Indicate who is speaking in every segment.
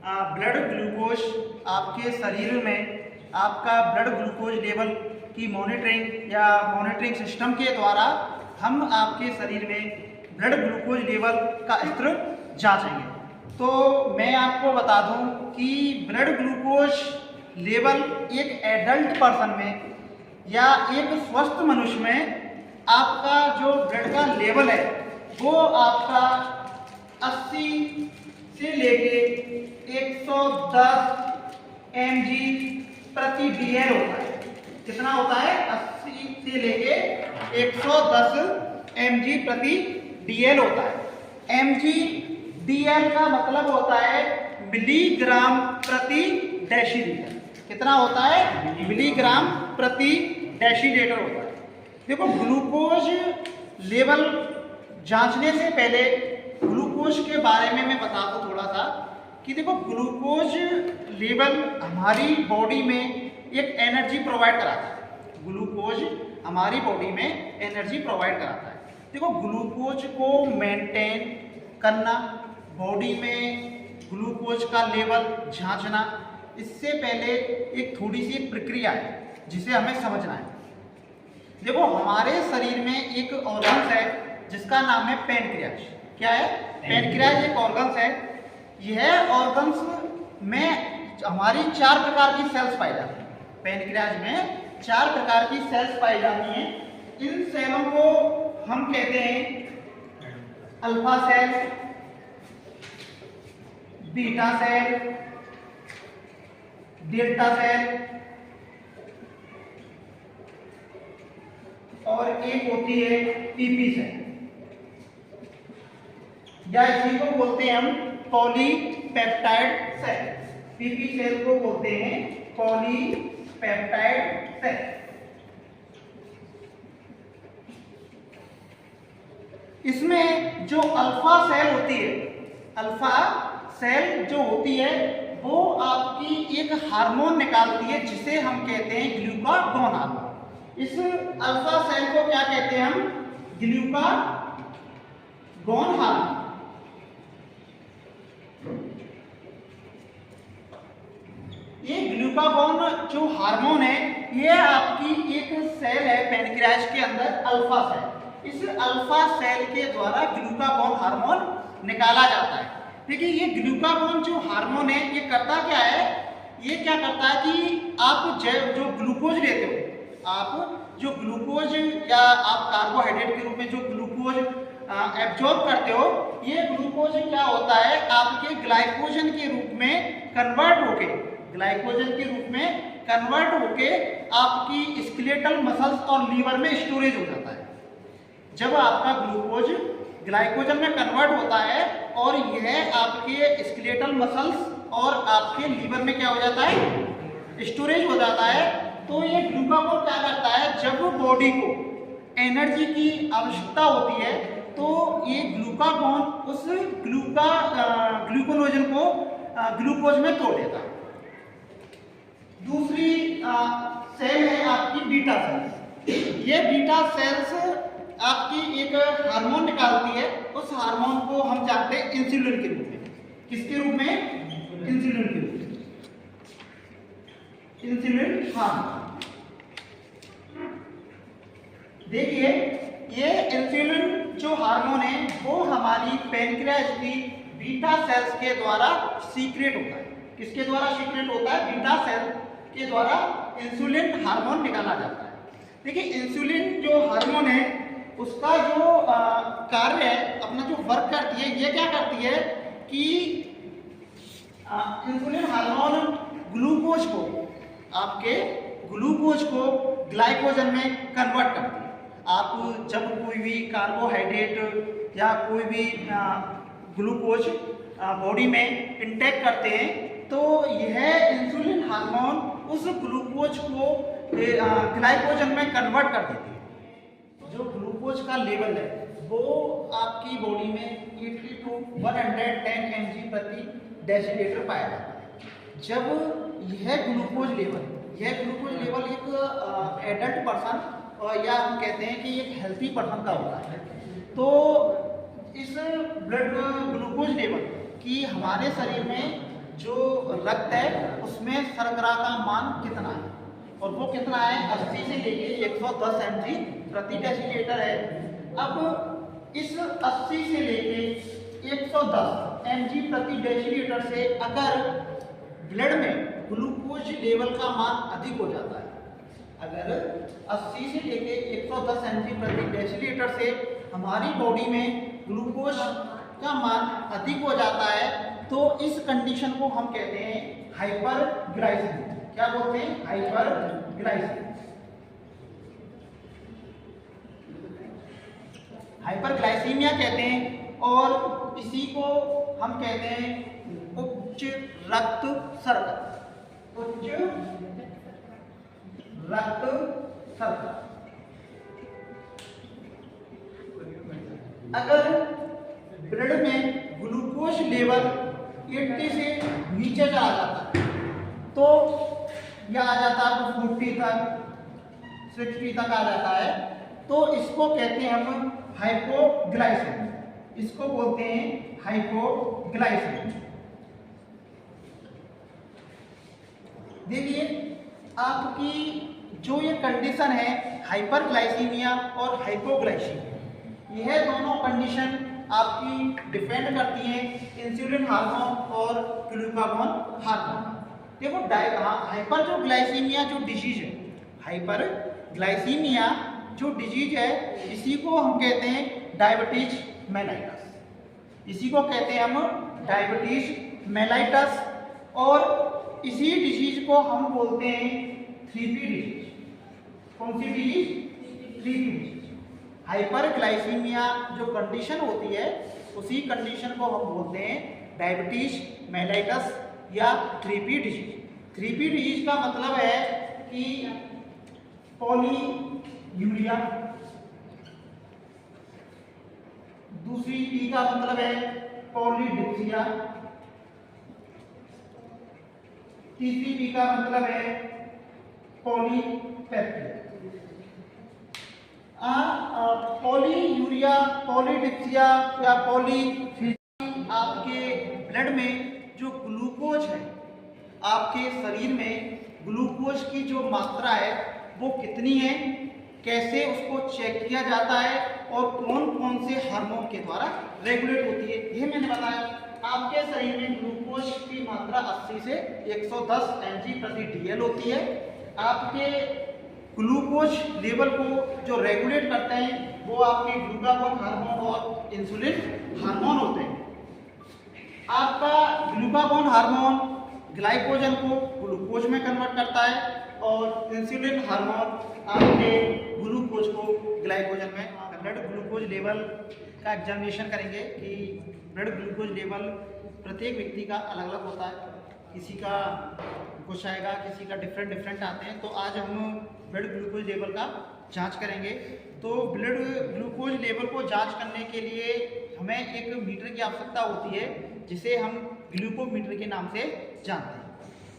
Speaker 1: Blood glucose आपके शरीर में आपका ब्लड ग्लूकोज लेवल की मॉनिटरिंग या मॉनिटरिंग सिस्टम के द्वारा हम आपके शरीर में ब्लड ग्लूकोज लेवल का स्तर जांचेंगे। तो मैं आपको बता दूं कि ब्लड ग्लूकोज लेवल एक एडल्ट पर्सन में या एक स्वस्थ मनुष्य में आपका जो ब्लड का लेवल है वो आपका 80 से लेके 110 mg प्रति dl होता है। कितना होता है? 80 से लेके 110 mg प्रति dl होता है। mg dl का मतलब होता है मिलीग्राम प्रति डेसीलीटर। कितना होता है? मिलीग्राम प्रति डेसीलीटर होता है। देखो, ग्लूकोज लेवल जांचने से पहले ग्लूकोज के बारे में मैं बता दूं थोड़ा सा कि देखो, ग्लूकोज लेवल हमारी बॉडी में एक एनर्जी प्रोवाइड कराता है। ग्लूकोज हमारी बॉडी में एनर्जी प्रोवाइड कराता है। देखो, ग्लूकोज को मेंटेन करना, बॉडी में ग्लूकोज का लेवल जांचना, इससे पहले एक थोड़ी सी प्रक्रिया है जिसे हमें समझना है। देखो, हमारे शरीर में एक ऑर्गन्स है जिसका नाम है पैनक्रियाज। क्या है? पैनक्रियाज एक ऑर्गन्स है। यह ऑर्गन्स में हमारी 4 प्रकार की सेल्स पाई जाती हैं। पैनक्रियाज में 4 प्रकार की सेल्स पाई जाती हैं। इन सेलों को हम कहते हैं alpha cell, beta cell, delta cell और एक होती है पीपी सेल, या इसी को बोलते हैं हम पॉलीपेप्टाइड सेल। पीपी सेल को बोलते हैं पॉलीपेप्टाइड सेल। इसमें जो अल्फा सेल होती है, अल्फा सेल जो होती है वो आपकी एक हार्मोन निकालती है जिसे हम कहते हैं ग्लूकागॉन हार्मोन। इस अल्फा सेल को क्या कहते हैं हम? Glucagon hormone. ये ग्लूकागॉन जो हार्मोन है ये आपकी एक सेल है पैनक्रियाज के अंदर, अल्फा सेल। इस अल्फा सेल के द्वारा ग्लूकागॉन हार्मोन निकाला जाता है। देखिए, ये ग्लूकागॉन जो हार्मोन है ये करता क्या है? ये क्या करता है कि आप जो ग्लूकोज लेते हो, आप जो ग्लूकोज या आप कार्बोहाइड्रेट के रूप में जो ग्लूकोज एब्जॉर्ब करते हो, ये ग्लूकोज क्या होता है? आपके ग्लाइकोजन के रूप में कन्वर्ट होके, ग्लाइकोजन के रूप में कन्वर्ट होके आपकी स्केलेटल मसल्स और लीवर में स्टोरेज हो जाता है। जब आपका ग्लूकोज ग्लाइकोजन में कन्वर्ट होता है और यह आपके स्केलेटल मसल्स और आपके लीवर में क्या हो जाता है? स्टोरेज हो जाता है। तो ये ग्लूकागॉन क्या करता है? जब बॉडी को एनर्जी की आवश्यकता होती है तो ये ग्लूकागॉन उस ग्लूकोनोजन को ग्लूकोज में तोड़ देता है। दूसरी सेल है आपकी बीटा सेल्स। ये बीटा सेल्स आपकी एक हार्मोन निकालती है। उस हार्मोन को हम जानते हैं इंसुलिन के रूप में। किसके रूप में? इंसुलिन के रूप में, इंसुलिन हार्मोन। देखिए, ये इंसुलिन जो हार्मोन है वो हमारी पैनक्रियाज की बीटा सेल्स के द्वारा सीक्रेट होता है। किसके द्वारा सीक्रेट होता है? बीटा सेल के द्वारा इंसुलिन हार्मोन निकाला जाता है। देखिए, इंसुलिन जो हार्मोन है उसका जो कार्य है, अपना जो वर्क करती है, ये क्या करती है कि इंसुलिन हार्मोन ग्लूकोज को, आपके ग्लूकोज को ग्लाइकोजन में कन्वर्ट करती है। आप जब कोई भी कार्बोहाइड्रेट या कोई भी ग्लूकोज बॉडी में इंटेक करते हैं तो यह इंसुलिन हार्मोन उस ग्लूकोज को ग्लाइकोजन में कन्वर्ट कर देती है। जो ग्लूकोज का लेवल है वो आपकी बॉडी में 80 to 110 mg प्रति डेसीलीटर पाया जाता है। जब यह ग्लूकोज लेवल एक एडल्ट पर्सन या हम कहते हैं कि एक हेल्थी पर्सन का होता है, तो इस ब्लड ग्लूकोज लेवल की हमारे शरीर में जो रक्त है उसमें शर्करा का मान कितना है, और वो कितना है 80 से लेके 110 mg प्रति डेसीलीटर है। अब इस 80 से लेके 110 mg प्रति डेसीलीटर से अगर ब्लड में ग्लूकोज लेवल का मान अधिक हो जाता है, अगर 80 से लेके 110 mg प्रति डेसीलीटर से हमारी बॉडी में ग्लूकोज का मान अधिक हो जाता है, तो इस कंडीशन को हम कहते हैं हाइपरग्लाइसीमिया। क्या बोलते हैं? हाइपरग्लाइसीमिया। हाइपरग्लाइसीमिया कहते हैं, और इसी को हम कहते हैं उच्च रक्त शर्करा। उच्च रक्त शर्करा। अगर ब्लड में ग्लूकोज लेवल 80 से नीचे चला जाता है, तो यह आ जाता है 40 तक, 60 तक आ जाता है, तो इसको कहते हैं हम हाइपोग्लाइसेमिया। इसको बोलते हैं हाइपोग्लाइसेमिया। देखिए, आपकी जो ये कंडीशन है हाइपरग्लाइसीमिया और हाइपोग्लाइसीमिया, यह दोनों कंडीशन आपकी डिपेंड करती हैं इंसुलिन हार्मोन और ग्लूकागोन हार्मोन। देखो हाइपर जो ग्लाइसीमिया जो डिजीज है, हाइपर ग्लाइसीमिया जो डिजीज है, इसी को हम कहते हैं डायबिटीज मेलाइटस। इसी को कहते हैं हम डायबिटीज मेलाइटस, और इसी डिजीज को हम बोलते हैं 3P डिजीज। कौन सी डिजीज? 3P disease. हाइपरग्लाइसीमिया जो कंडीशन होती है, उसी कंडीशन को हम बोलते हैं डायबिटीज मेलाइटस या 3P डिजीज। 3P डिजीज का मतलब है कि पॉलीयूरिया, दूसरी P का मतलब है पॉलीडिप्सिया, तीसरी P का मतलब है पॉलीपेप्टिया। पॉलीयूरिया, पॉलीडिप्सिया या पॉलीफिजिया, आपके ब्लड में जो ग्लूकोज है, आपके शरीर में ग्लूकोज की जो मात्रा है वो कितनी है, कैसे उसको चेक किया जाता है, और कौन कौन से हार्मोन के द्वारा रेगुलेट होती है, ये मैंने बताया। आपके शरीर में ग्लूकोज की मात्रा 80 से 110 mg प्रति DL होती है। आपके ग्लूकोज लेवल को जो रेगुलेट करते हैं वो आपके ग्लूकागोन हार्मोन और इंसुलिन हार्मोन होते हैं। आपका ग्लूकागोन हार्मोन ग्लाइकोजन को ग्लूकोज में कन्वर्ट करता है, और इंसुलिन हार्मोन आपके ग्लूकोज को ग्लाइकोजन में। ब्लड ग्लूकोज लेवल का एग्जामिनेशन करेंगे कि ब्लड ग्लूकोज लेवल प्रत्येक व्यक्ति का अलग अलग होता है, किसी का कुछ आएगा, किसी का डिफरेंट आते हैं। तो आज हम ब्लड ग्लूकोज लेवल का जांच करेंगे। तो ब्लड ग्लूकोज लेवल को जांच करने के लिए हमें एक मीटर की आवश्यकता होती है, जिसे हम ग्लूकोमीटर के नाम से जानते हैं।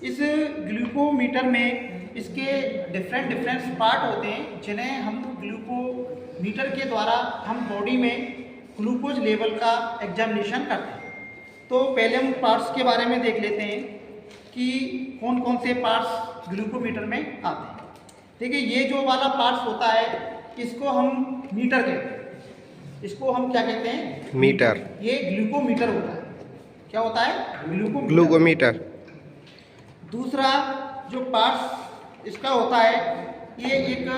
Speaker 1: इस ग्लूकोमीटर में इसके डिफरेंट पार्ट होते हैं, जिन्हें हम ग्लूकोमीटर के द्वारा हम बॉडी में ग्लूकोज लेवल का एग्जामिनेशन करते हैं। तो पहले हम पार्ट्स के बारे में देख लेते हैं कि कौन कौन से पार्ट्स ग्लूकोमीटर में आते हैं। देखिए, ये जो वाला पार्ट्स होता है इसको हम मीटर कहते हैं। इसको हम क्या कहते हैं?
Speaker 2: मीटर।
Speaker 1: ये ग्लूकोमीटर होता है। क्या होता है?
Speaker 2: ग्लूकोमीटर।
Speaker 1: दूसरा जो पार्ट्स इसका होता है, ये एक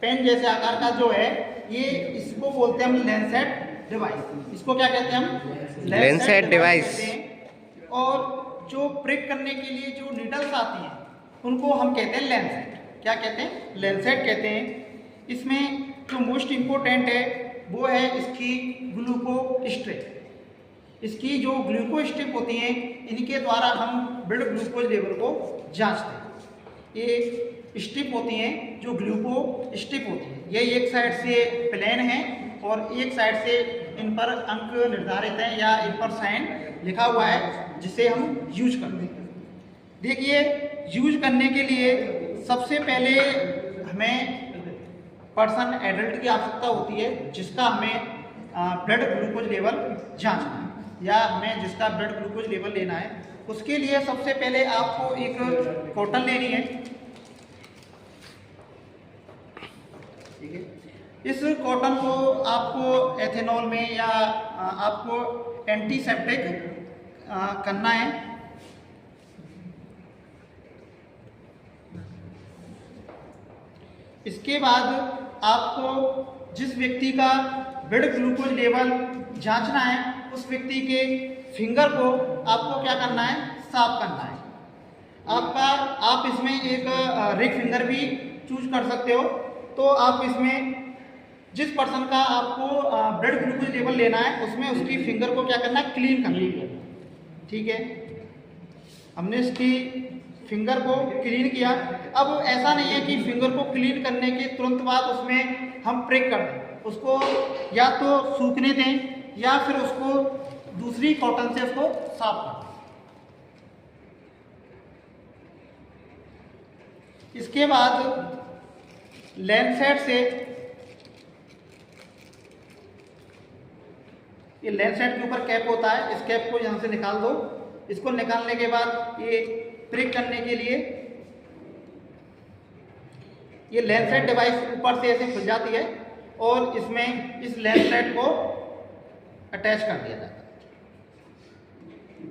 Speaker 1: पेन जैसे आकार का जो है, ये इसको बोलते हैं हम लैंसेट डिवाइस। इसको क्या कहते हैं हम?
Speaker 2: Lancet device.
Speaker 1: और जो प्रिक करने के लिए जो नीडल्स आती हैं उनको हम कहते हैं लैंसेट। क्या कहते हैं? लैंसेट कहते हैं। इसमें जो मोस्ट इम्पोर्टेंट है वो है इसकी ग्लूको स्ट्रिप। इसकी जो ग्लूको स्ट्रिप होती हैं, इनके द्वारा हम ब्लड ग्लूकोज लेवल को जांचते हैं। ये स्ट्रिप होती हैं जो ग्लूको स्ट्रिप होती है, ये एक साइड से प्लेन है और एक साइड से इन पर अंक निर्धारित हैं या इन पर साइन लिखा हुआ है, जिसे हम यूज करते हैं। देखिए, यूज करने के लिए सबसे पहले हमें पर्सन एडल्ट की आवश्यकता होती है, जिसका हमें ब्लड ग्लूकोज लेवल जांचना है, या हमें जिसका ब्लड ग्लूकोज लेवल लेना है उसके लिए सबसे पहले आपको एक कॉटन लेनी है, ठीक है। इस कॉटन को आपको एथेनॉल में या आपको एंटीसेप्टिक करना है। इसके बाद आपको जिस व्यक्ति का ब्लड ग्लूकोज लेवल जांचना है उस व्यक्ति के फिंगर को आपको क्या करना है, साफ करना है। आप इसमें एक रिंग फिंगर भी चूज कर सकते हो। तो आप इसमें जिस पर्सन का आपको ब्लड ग्लूकोज लेवल लेना है उसमें उसकी फिंगर को क्या करना है, क्लीन करना है, ठीक है। हमने इसकी फिंगर को क्लीन किया। अब ऐसा नहीं है कि फिंगर को क्लीन करने के तुरंत बाद उसमें हम प्रिक कर दें, उसको या तो सूखने दें या फिर उसको दूसरी कॉटन से उसको साफ कर दें। इसके बाद लैंसेट से, ये लैंसेट के ऊपर कैप होता है, इस कैप को यहाँ से निकाल दो। इसको निकालने के बाद ये प्रिक करने के लिए ये लैंसेट डिवाइस ऊपर से ऐसे खुल जाती है और इसमें इस लैंसेट को अटैच कर दिया जाता है।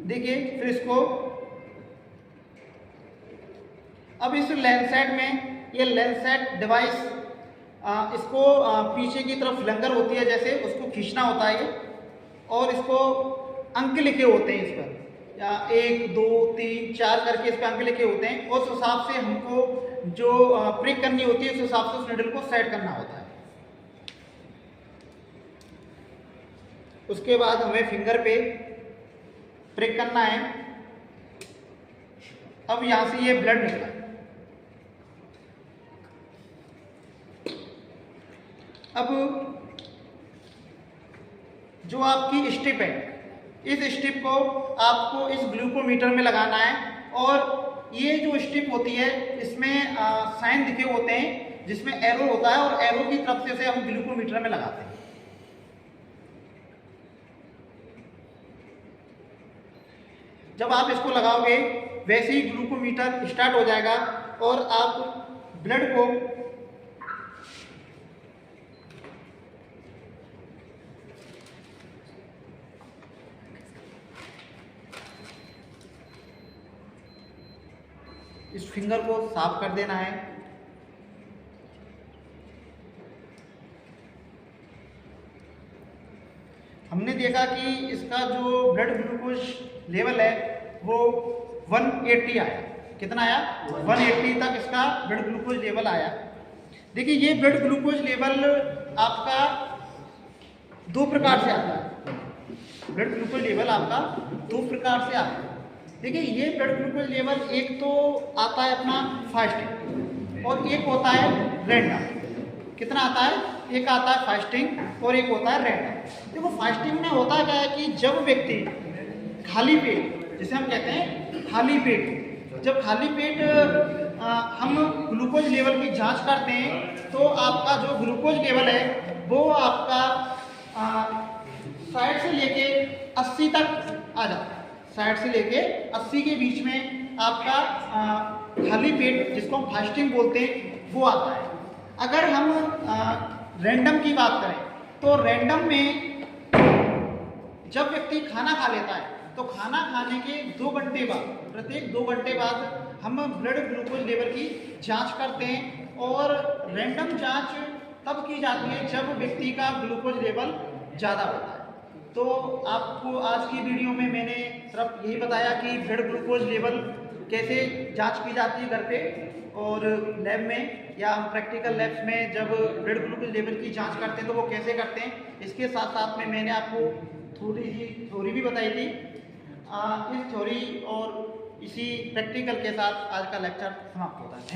Speaker 1: देखिए, फिर इसको अब इस लैंसेट में ये लैंसेट डिवाइस इसको पीछे की तरफ फ्लैंगर होती है जैसे, उसको खींचना होता है और इसको अंक लिखे होते हैं इस पर, या 1 2 3 4 करके इस पर अंक लिखे होते हैं। उस हिसाब से हमको जो प्रिक करनी होती है उस हिसाब से उस नीडल को सेट करना होता है। उसके बाद हमें फिंगर पे प्रिक करना है। अब यहां से ये ब्लड निकला, अब जो आपकी स्ट्रिप है इस स्ट्रिप को आपको इस ग्लूकोमीटर में लगाना है और ये जो स्ट्रिप होती है इसमें साइन दिखे होते हैं जिसमें एरो होता है और एरो की तरफ से उसे हम ग्लूकोमीटर में लगाते हैं। जब आप इसको लगाओगे वैसे ही ग्लूकोमीटर स्टार्ट हो जाएगा और आप ब्लड को इस फिंगर को साफ कर देना है। हमने देखा कि इसका जो ब्लड ग्लूकोज लेवल है वो 180 आया। कितना आया? 180 तक इसका ब्लड ग्लूकोज लेवल आया। देखिए, ये ब्लड ग्लूकोज लेवल आपका 2 प्रकार से आता है। ब्लड ग्लूकोज लेवल आपका 2 प्रकार से आता है। देखिए, ये ब्लड ग्लूकोज लेवल एक तो आता है अपना फास्टिंग और एक होता है रैंडम। कितना आता है? एक आता है फास्टिंग और एक होता है रैंडम। देखो, फास्टिंग में होता क्या है कि जब व्यक्ति खाली पेट, जिसे हम कहते हैं खाली पेट, जब खाली पेट हम ग्लूकोज लेवल की जांच करते हैं तो आपका जो ग्लूकोज लेवल है वो आपका 60 से लेके 80 तक आ जाता है। 60 से लेके 80 के बीच में आपका खाली पेट, जिसको हम फास्टिंग बोलते हैं, वो आता है। अगर हम रैंडम की बात करें तो रैंडम में जब व्यक्ति खाना खा लेता है तो खाना खाने के 2 घंटे बाद, प्रत्येक 2 घंटे बाद हम ब्लड ग्लूकोज लेवल की जांच करते हैं। और रैंडम जांच तब की जाती है जब व्यक्ति का ग्लूकोज लेवल ज़्यादा होता है। तो आपको आज की वीडियो में मैंने सिर्फ यही बताया कि ब्लड ग्लूकोज लेवल कैसे जांच की जाती है घर पे और लैब में, या हम प्रैक्टिकल लैब्स में जब ब्लड ग्लूकोज लेवल की जांच करते हैं तो वो कैसे करते हैं। इसके साथ साथ में मैंने आपको थोड़ी सी थ्योरी भी बताई थी। इस थ्योरी और इसी प्रैक्टिकल के साथ आज का लेक्चर समाप्त होता है। Thank you.